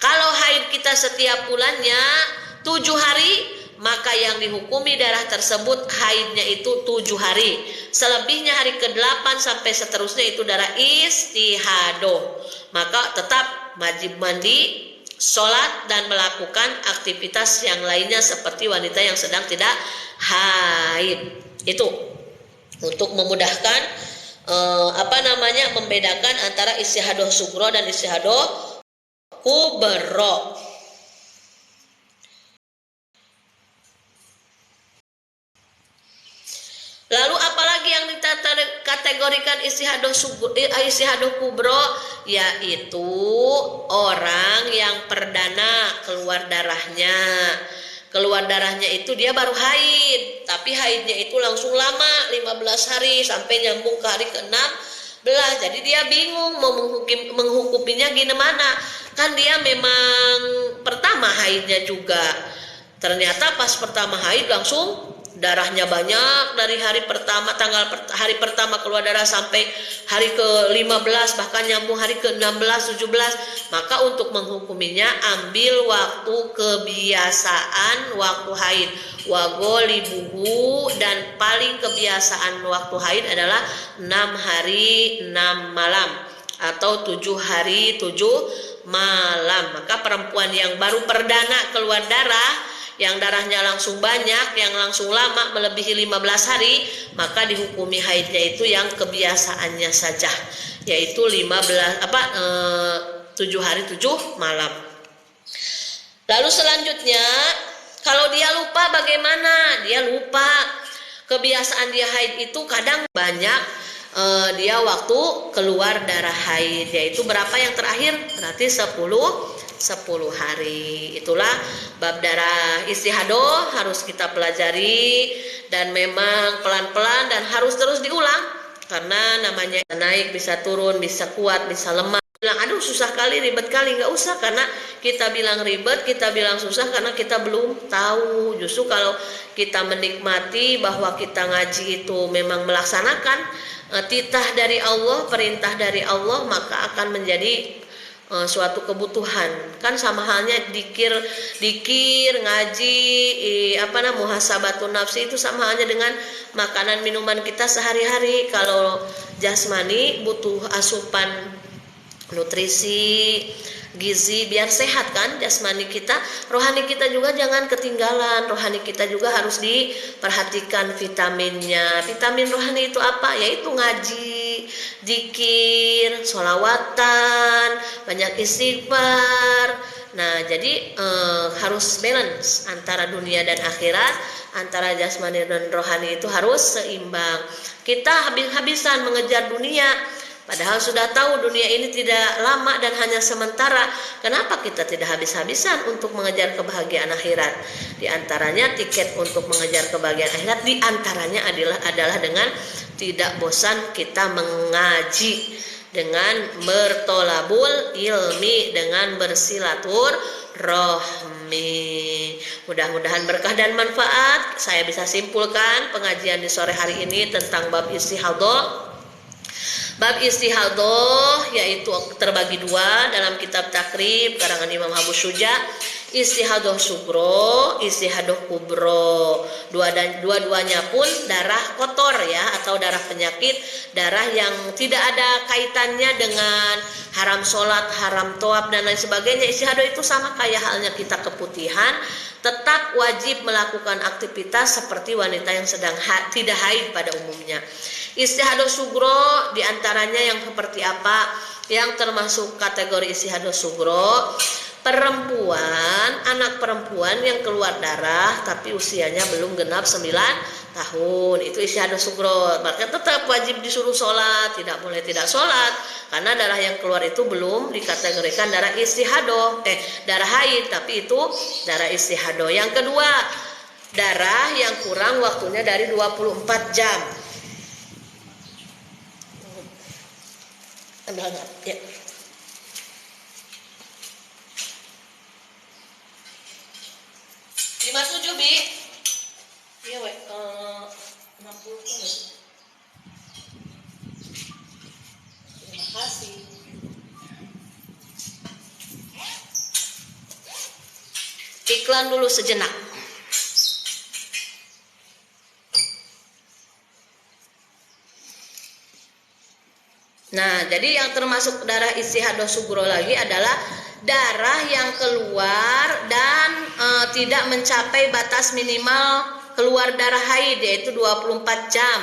Kalau haid kita setiap bulannya 7 hari, maka yang dihukumi darah tersebut haidnya itu 7 hari. Selebihnya hari ke-8 sampai seterusnya itu darah istihadah. Maka tetap wajib mandi, sholat, dan melakukan aktivitas yang lainnya seperti wanita yang sedang tidak haid. Itu untuk memudahkan membedakan antara istihadah sugro dan istihadah kubro. Lalu apalagi yang dikategorikan istihadah kubro, yaitu orang yang perdana keluar darahnya. Keluar darahnya itu dia baru haid, tapi haidnya itu langsung lama, 15 hari sampai nyambung ke hari ke-16. Jadi dia bingung mau menghukuminya gimana. Kan dia memang pertama haidnya juga. Ternyata pas pertama haid langsung darahnya banyak dari hari pertama, hari pertama keluar darah sampai hari ke-15, bahkan nyambung hari ke-16, 17. Maka untuk menghukuminya ambil waktu kebiasaan waktu haid, wagolibuhu, dan paling kebiasaan waktu haid adalah 6 hari 6 malam atau 7 hari 7 malam. Maka perempuan yang baru perdana keluar darah, yang darahnya langsung banyak, yang langsung lama melebihi 15 hari, maka dihukumi haidnya itu yang kebiasaannya saja, yaitu 7 hari 7 malam. Lalu selanjutnya, kalau dia lupa bagaimana? Dia lupa. Kebiasaan dia haid itu kadang banyak dia waktu keluar darah haid, yaitu berapa yang terakhir? Berarti 10 hari. Itulah bab darah istihadah harus kita pelajari, dan memang pelan-pelan dan harus terus diulang, karena namanya naik, bisa turun, bisa kuat, bisa lemah. Bilang aduh susah kali, ribet kali, nggak usah, karena kita bilang ribet, kita bilang susah karena kita belum tahu. Justru kalau kita menikmati bahwa kita ngaji itu memang melaksanakan titah dari Allah, perintah dari Allah, maka akan menjadi suatu kebutuhan. Kan sama halnya dikir ngaji, muhasabatun nafsi, itu sama halnya dengan makanan minuman kita sehari-hari. Kalau jasmani butuh asupan nutrisi, gizi biar sehat kan jasmani kita, rohani kita juga jangan ketinggalan. Rohani kita juga harus diperhatikan vitaminnya. Vitamin rohani itu apa? Yaitu ngaji, zikir, sholawatan, banyak istighfar. Nah, jadi harus balance antara dunia dan akhirat, antara jasmani dan rohani itu harus seimbang. Kita habis-habisan mengejar dunia, padahal sudah tahu dunia ini tidak lama dan hanya sementara. Kenapa kita tidak habis-habisan untuk mengejar kebahagiaan akhirat? Di antaranya tiket untuk mengejar kebahagiaan akhirat, di antaranya adalah dengan tidak bosan kita mengaji, dengan bertolabul ilmi, dengan bersilaturahmi. Mudah-mudahan berkah dan manfaat. Saya bisa simpulkan pengajian di sore hari ini tentang bab istihadah. Bab istihadah yaitu terbagi dua dalam kitab Takrib karangan Imam Abu Syuja, istihadah sugro, istihadah kubro. Dua-duanya pun darah kotor ya, atau darah penyakit, darah yang tidak ada kaitannya dengan haram sholat, haram toab dan lain sebagainya. Istihadah itu sama kayak halnya kita keputihan, tetap wajib melakukan aktivitas seperti wanita yang sedang tidak haid pada umumnya. Istihadah sugro diantaranya yang seperti apa? Yang termasuk kategori istihadah sugro, perempuan, anak perempuan yang keluar darah tapi usianya belum genap 9 tahun. Itu istihadah sugro. Maka tetap wajib disuruh sholat, tidak boleh tidak sholat, karena darah yang keluar itu belum dikategorikan darah istihadah, darah haid, tapi itu darah istihadah. Yang kedua, darah yang kurang waktunya dari 24 jam. Ambil ya. Lima 57 bi. Iya weh, 60 kan. Terima kasih. Iklan dulu sejenak. Nah, jadi yang termasuk darah istihadah sugro lagi adalah darah yang keluar dan tidak mencapai batas minimal keluar darah haid, yaitu 24 jam.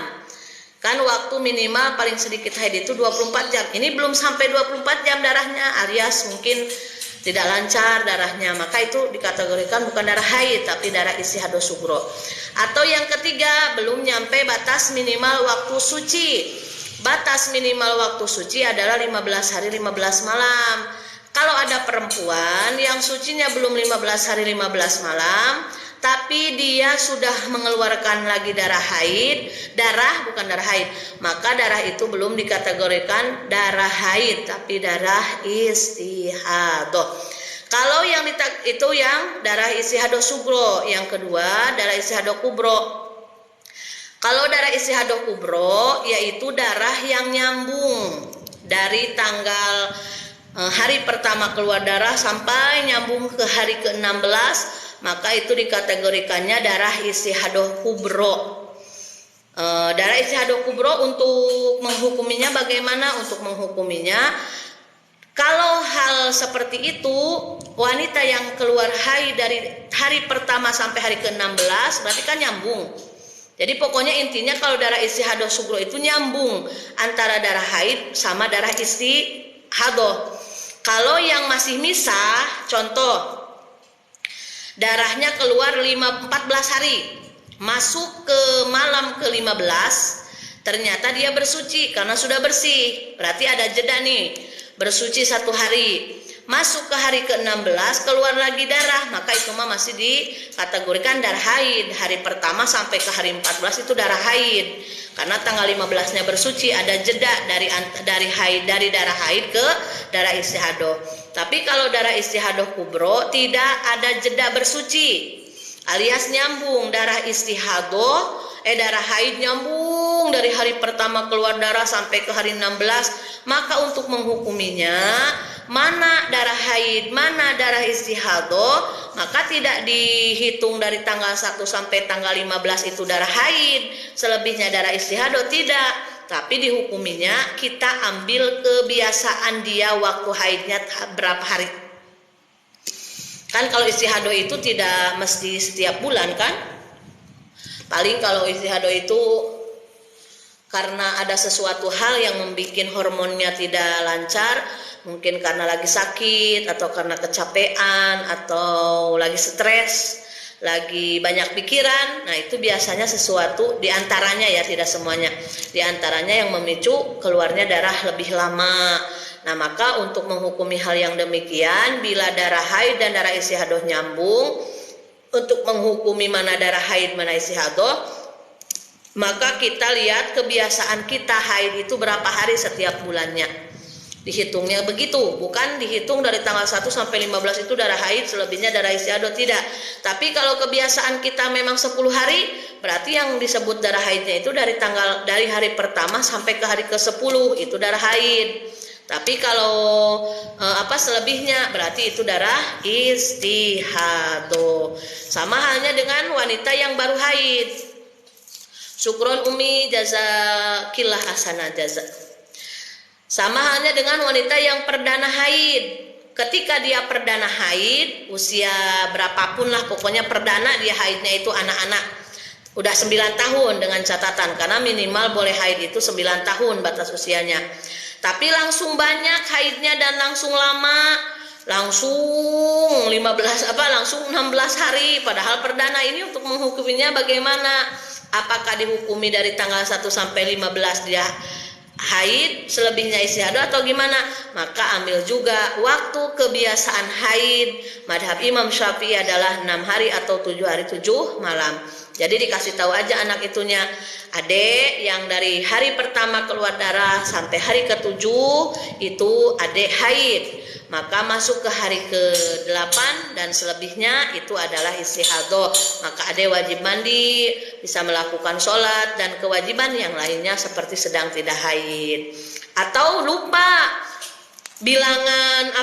Kan waktu minimal paling sedikit haid itu 24 jam. Ini belum sampai 24 jam darahnya, alias mungkin tidak lancar darahnya, maka itu dikategorikan bukan darah haid tapi darah istihadah sugro. Atau yang ketiga, belum nyampe batas minimal waktu suci. Batas minimal waktu suci adalah 15 hari 15 malam. Kalau ada perempuan yang sucinya belum 15 hari 15 malam, tapi dia sudah mengeluarkan lagi darah haid, bukan darah haid, maka darah itu belum dikategorikan darah haid tapi darah istihadah. Kalau yang itu yang darah istihadah sugro, yang kedua darah istihadah kubro. Kalau darah istihadah kubro yaitu darah yang nyambung dari tanggal hari pertama keluar darah sampai nyambung ke hari ke-16, maka itu dikategorikannya darah istihadah kubro. Darah istihadah kubro untuk menghukuminya bagaimana? Untuk menghukuminya, kalau hal seperti itu, wanita yang keluar haid dari hari pertama sampai hari ke-16 berarti kan nyambung. Jadi pokoknya intinya kalau darah istihadah sugro itu nyambung antara darah haid sama darah istihadah. Kalau yang masih misah, contoh darahnya keluar 14 hari, masuk ke malam ke-15, ternyata dia bersuci karena sudah bersih, berarti ada jeda nih, bersuci 1 hari, masuk ke hari ke-16 keluar lagi darah, maka itu mah masih dikategorikan darah haid. Hari pertama sampai ke hari 14 itu darah haid, karena tanggal 15-nya bersuci, ada jeda dari darah haid ke darah istihadah. Tapi kalau darah istihadah kubro tidak ada jeda bersuci, alias nyambung darah darah haid nyambung dari hari pertama keluar darah sampai ke hari 16, maka untuk menghukuminya mana darah haid, mana darah istihadah, maka tidak dihitung dari tanggal 1 sampai tanggal 15 itu darah haid, selebihnya darah istihadah, tidak. Tapi dihukuminya kita ambil kebiasaan dia waktu haidnya berapa hari. Kan kalau istihadah itu tidak mesti setiap bulan kan. Paling kalau istihadah itu karena ada sesuatu hal yang membuat hormonnya tidak lancar, mungkin karena lagi sakit atau karena kecapean atau lagi stres, lagi banyak pikiran. Nah itu biasanya sesuatu diantaranya, ya tidak semuanya, diantaranya yang memicu keluarnya darah lebih lama. Nah maka untuk menghukumi hal yang demikian, bila darah haid dan darah istihadah nyambung, untuk menghukumi mana darah haid mana istihadah, maka kita lihat kebiasaan kita haid itu berapa hari setiap bulannya, dihitungnya begitu, bukan dihitung dari tanggal 1 sampai 15 itu darah haid, selebihnya darah istihadah, tidak. Tapi kalau kebiasaan kita memang 10 hari, berarti yang disebut darah haidnya itu dari hari pertama sampai ke hari ke-10 itu darah haid. Tapi kalau selebihnya berarti itu darah istihadah. Sama halnya dengan wanita yang baru haid. Syukron umi jazakillah asana jaza. Sama halnya dengan wanita yang perdana haid. Ketika dia perdana haid, usia berapapun lah, pokoknya perdana dia haidnya itu anak-anak. Udah 9 tahun dengan catatan, karena minimal boleh haid itu 9 tahun batas usianya. Tapi langsung banyak haidnya dan langsung lama, langsung 16 hari, padahal perdana ini untuk menghukuminya bagaimana? Apakah dihukumi dari tanggal 1 sampai 15 dia haid, selebihnya istihadah atau gimana? Maka ambil juga waktu kebiasaan haid. Madhab Imam Syafi'i adalah 6 hari atau 7 hari 7 malam. Jadi dikasih tahu aja anak itunya, adek yang dari hari pertama keluar darah sampai hari ke-7 itu adek haid, maka masuk ke hari ke-8 dan selebihnya itu adalah istihadah, maka adek wajib mandi, bisa melakukan sholat dan kewajiban yang lainnya seperti sedang tidak haid. Atau lupa bilangan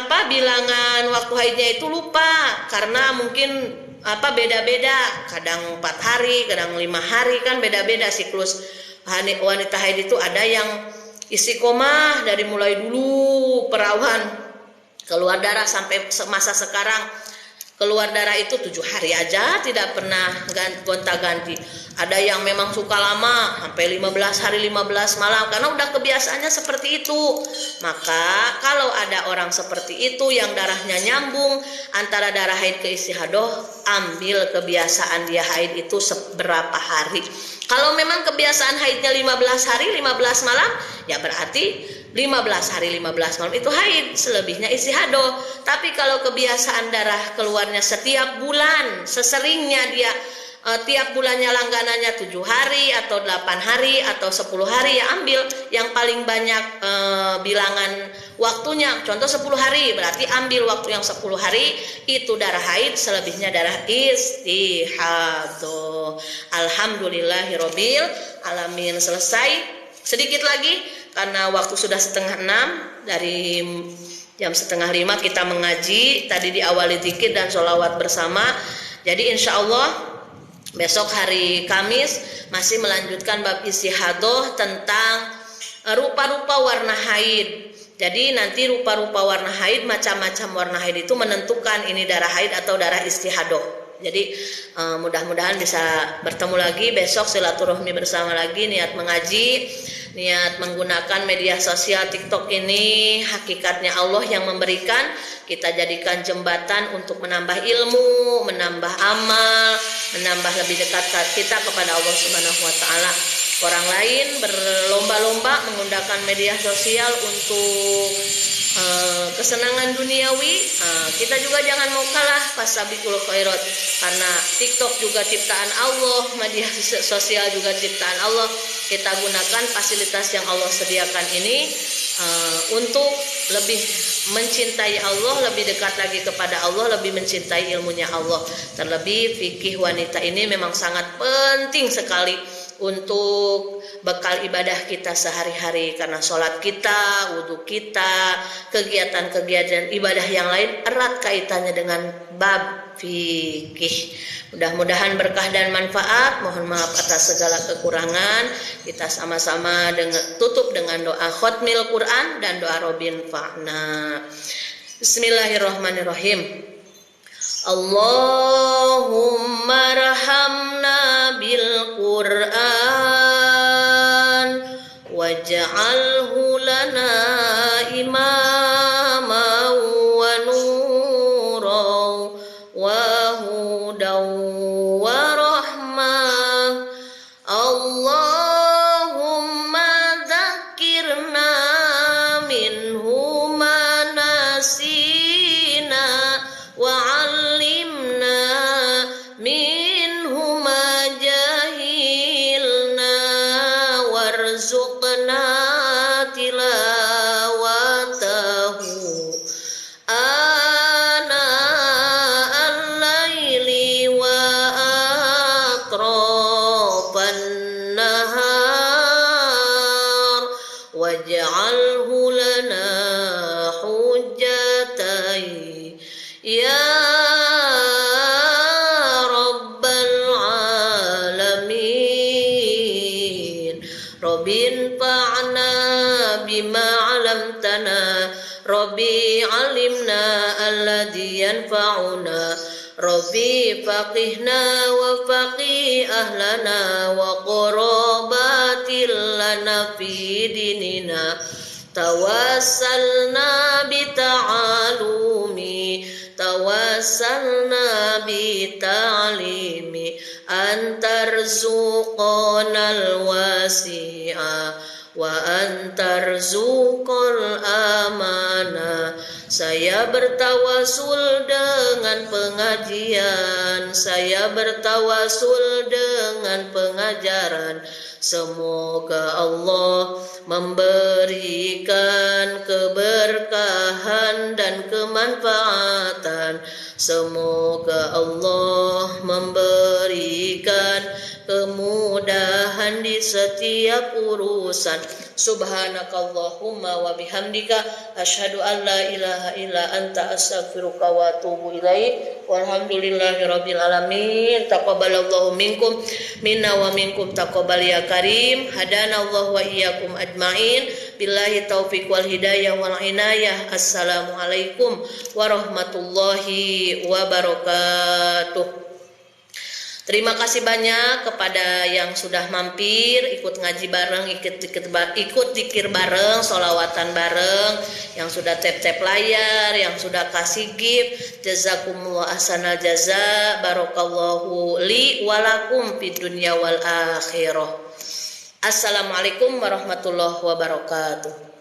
waktu haidnya itu lupa, karena mungkin beda-beda, kadang 4 hari, kadang 5 hari, kan beda-beda siklus wanita haid itu. Ada yang istiqomah dari mulai dulu perawan keluar darah sampai masa sekarang keluar darah itu 7 hari aja tidak pernah gonta-ganti. Ada yang memang suka lama sampai 15 hari 15 malam karena udah kebiasaannya seperti itu. Maka kalau ada orang seperti itu yang darahnya nyambung antara darah haid ke istihadah, ambil kebiasaan dia haid itu seberapa hari. Kalau memang kebiasaan haidnya 15 hari 15 malam, ya berarti 15 hari 15 malam itu haid, selebihnya istihadah. Tapi kalau kebiasaan darah keluarnya setiap bulan, seseringnya dia tiap bulannya langganannya 7 hari atau 8 hari atau 10 hari, ya ambil yang paling banyak bilangan waktunya. Contoh 10 hari, berarti ambil waktu yang 10 hari itu darah haid, selebihnya darah istihadah. Alhamdulillahirabbil alamin. Selesai. Sedikit lagi karena waktu sudah 5:30, dari jam 4:30 kita mengaji. Tadi diawali zikir dan sholawat bersama. Jadi insya Allah besok hari Kamis masih melanjutkan bab istihadah tentang rupa-rupa warna haid. Jadi nanti rupa-rupa warna haid, macam-macam warna haid itu menentukan ini darah haid atau darah istihadah. Jadi mudah-mudahan bisa bertemu lagi besok, silaturahmi bersama lagi, niat mengaji, niat menggunakan media sosial TikTok ini. Hakikatnya Allah yang memberikan, kita jadikan jembatan untuk menambah ilmu, menambah amal, menambah lebih dekat kita kepada Allah Subhanahu wa taala. Orang lain berlomba-lomba menggunakan media sosial untuk kesenangan duniawi, kita juga jangan mau kalah fasabiqul khairat, karena TikTok juga ciptaan Allah, media sosial juga ciptaan Allah. Kita gunakan fasilitas yang Allah sediakan ini untuk lebih mencintai Allah, lebih dekat lagi kepada Allah, lebih mencintai ilmunya Allah. Terlebih fikih wanita ini memang sangat penting sekali untuk bekal ibadah kita sehari-hari, karena sholat kita, wudhu kita, kegiatan-kegiatan ibadah yang lain erat kaitannya dengan bab fikih. Mudah-mudahan berkah dan manfaat. Mohon maaf atas segala kekurangan. Kita sama-sama tutup dengan doa khotmil Quran dan doa Robin Fa'na. Bismillahirrahmanirrahim. Allahumma rahamna bil Qur'an waj'alhu lana imama wa nuran wa hudan wa rahmah. Allahumma dzakirna minhu ma nasina wa waj'alhu lana hujjatai ya rabbal alamin. Rabbin fa'na bima 'allamtana, Rabbi 'allimna alladhi yanfa'una, Rabbi faqihna wa faqih ahlana wa qarabatil lana fi dinina, tawassalna bita'alumi, tawassalna bita'alimi, antarzuqanal wasi'a wa antarzuqal amana. Saya bertawasul dengan pengajian, saya bertawasul dengan pengajaran. Semoga Allah memberikan keberkahan dan kemanfaatan. Semoga Allah memberikan kemudahan di setiap urusan. Subhanakallahumma wa bihamdika asyhadu an la ilaha illa anta astaghfiruka wa atubu ilaik. Walhamdulillahirabbil alamin. Taqabbalallahu minkum minna wa minkum taqabbal ya karim. Hadanallahu wa iyyakum ajmain. Billahi taufiq wal hidayah wal inayah. Assalamualaikum warahmatullahi wabarakatuh. Terima kasih banyak kepada yang sudah mampir, ikut ngaji bareng, ikut zikir bareng, sholawatan bareng, yang sudah tap-tap layar, yang sudah kasih gift. Jazakumullah ahsanal jaza, barakallahu li walakum fid dunya wal akhirah. Assalamualaikum warahmatullahi wabarakatuh.